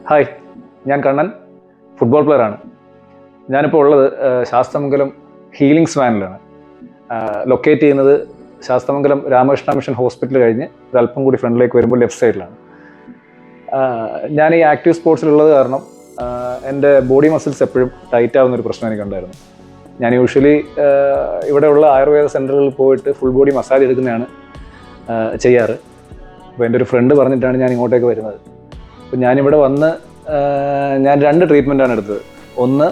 Hi, ഞാൻ Kannan, football പ്ലെയറാണ്. ഞാനിപ്പോൾ ഉള്ളത് ശാസ്തമംഗലം ഹീലിംഗ് സ്വാനിലാണ്. ലൊക്കേറ്റ് ചെയ്യുന്നത് ശാസ്തമംഗലം രാമകൃഷ്ണ മിഷൻ ഹോസ്പിറ്റൽ കഴിഞ്ഞ് ഒരല്പം കൂടി ഫ്രണ്ടിലേക്ക് വരുമ്പോൾ ലെഫ്റ്റ് സൈഡിലാണ്. ഞാൻ ഈ ആക്റ്റീവ് സ്പോർട്സിലുള്ളത് കാരണം എൻ്റെ ബോഡി മസിൽസ് എപ്പോഴും ടൈറ്റ് ആവുന്നൊരു പ്രശ്നം എനിക്കുണ്ടായിരുന്നു. ഞാൻ യൂഷ്വലി ഇവിടെയുള്ള ആയുർവേദ സെൻ്ററുകളിൽ പോയിട്ട് ഫുൾ ബോഡി മസാജ് എടുക്കുന്നതാണ് ചെയ്യാറ്. അപ്പോൾ എൻ്റെ ഒരു ഫ്രണ്ട് പറഞ്ഞിട്ടാണ് ഞാൻ ഇങ്ങോട്ടേക്ക് വരുന്നത്. അപ്പോൾ ഞാനിവിടെ വന്ന് ഞാൻ 2 ട്രീറ്റ്മെൻറ്റാണ് എടുത്തത്. ഒന്ന്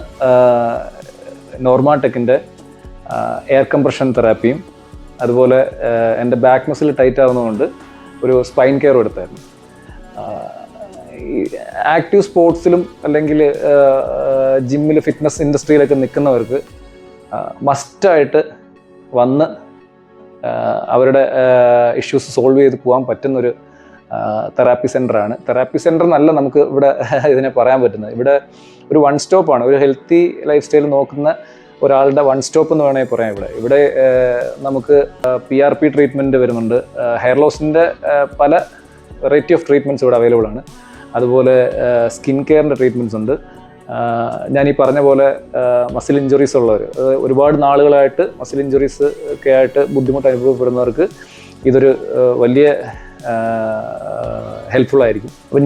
നോർമാടെക്കിൻ്റെ എയർ കംപ്രഷൻ തെറാപ്പിയും, അതുപോലെ എൻ്റെ ബാക്ക് മസിൽ ടൈറ്റ് ആവുന്നതുകൊണ്ട് ഒരു സ്പൈൻ കെയറും എടുത്തായിരുന്നു. ഈ ആക്റ്റീവ് സ്പോർട്സിലും അല്ലെങ്കിൽ ജിമ്മിൽ ഫിറ്റ്നസ് ഇൻഡസ്ട്രിയിലൊക്കെ നിൽക്കുന്നവർക്ക് മസ്റ്റായിട്ട് വന്ന് അവരുടെ ഇഷ്യൂസ് സോൾവ് ചെയ്ത് പോകാൻ പറ്റുന്നൊരു തെറാപ്പി സെൻ്ററാണ്. തെറാപ്പി സെൻ്റർ എന്നല്ല നമുക്ക് ഇവിടെ ഇതിനെ പറയാൻ പറ്റുന്നത്. ഇവിടെ ഒരു 1 സ്റ്റോപ്പാണ്. ഒരു ഹെൽത്തി ലൈഫ് സ്റ്റൈൽ നോക്കുന്ന ഒരാളുടെ 1 സ്റ്റോപ്പ് എന്ന് വേണമെങ്കിൽ പറയാം. ഇവിടെ നമുക്ക് PRP ട്രീറ്റ്മെൻറ്റ് വരുന്നുണ്ട്. ഹെയർ ലോസിൻ്റെ പല വെറൈറ്റി ഓഫ് ട്രീറ്റ്മെൻറ്റ്സ് ഇവിടെ അവൈലബിൾ ആണ്. അതുപോലെ സ്കിൻ കെയറിൻ്റെ ട്രീറ്റ്മെൻറ്റ്സ് ഉണ്ട്. ഞാൻ ഈ പറഞ്ഞ പോലെ മസിൽ ഇഞ്ചുറീസ് ഉള്ളവർ, ഒരുപാട് നാളുകളായിട്ട് മസിൽ ഇഞ്ചുറീസ് ഒക്കെ ആയിട്ട് ബുദ്ധിമുട്ട് അനുഭവപ്പെടുന്നവർക്ക് ഇതൊരു വലിയ ഹെൽപ്ഫുൾ ആയിരിക്കും. അപ്പം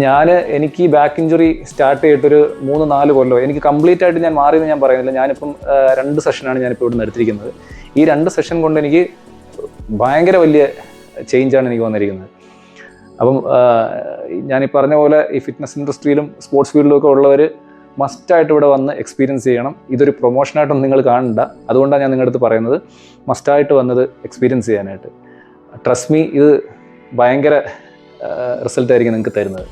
എനിക്ക് ഈ ബാക്ക് ഇഞ്ചുറി സ്റ്റാർട്ട് ചെയ്തിട്ടൊരു 3-4 കൊല്ലം. എനിക്ക് കംപ്ലീറ്റ് ആയിട്ട് ഞാൻ മാറിയെന്ന് ഞാൻ പറയുന്നില്ല. ഞാനിപ്പം 2 സെഷനാണ് ഞാനിപ്പോൾ ഇവിടെ എടുത്തിരിക്കുന്നത്. ഈ 2 സെഷൻ കൊണ്ട് എനിക്ക് ഭയങ്കര വലിയ ചേഞ്ചാണ് എനിക്ക് വന്നിരിക്കുന്നത്. അപ്പം ഞാനീ പറഞ്ഞ പോലെ ഈ ഫിറ്റ്നസ് ഇൻഡസ്ട്രിയിലും സ്പോർട്സ് ഫീൽഡിലും ഒക്കെ ഉള്ളവർ മസ്റ്റായിട്ട് ഇവിടെ വന്ന് എക്സ്പീരിയൻസ് ചെയ്യണം. ഇതൊരു പ്രൊമോഷനായിട്ടൊന്നും നിങ്ങൾ കാണണ്ട. അതുകൊണ്ടാണ് ഞാൻ നിങ്ങളുടെ അടുത്ത് പറയുന്നത്, മസ്റ്റായിട്ട് വന്നത് എക്സ്പീരിയൻസ് ചെയ്യാനായിട്ട്. ട്രസ്റ്റ് മീ, ഇത് ഭയങ്കര റിസൾട്ടായിരിക്കും നിങ്ങൾക്ക് തരുന്നത്.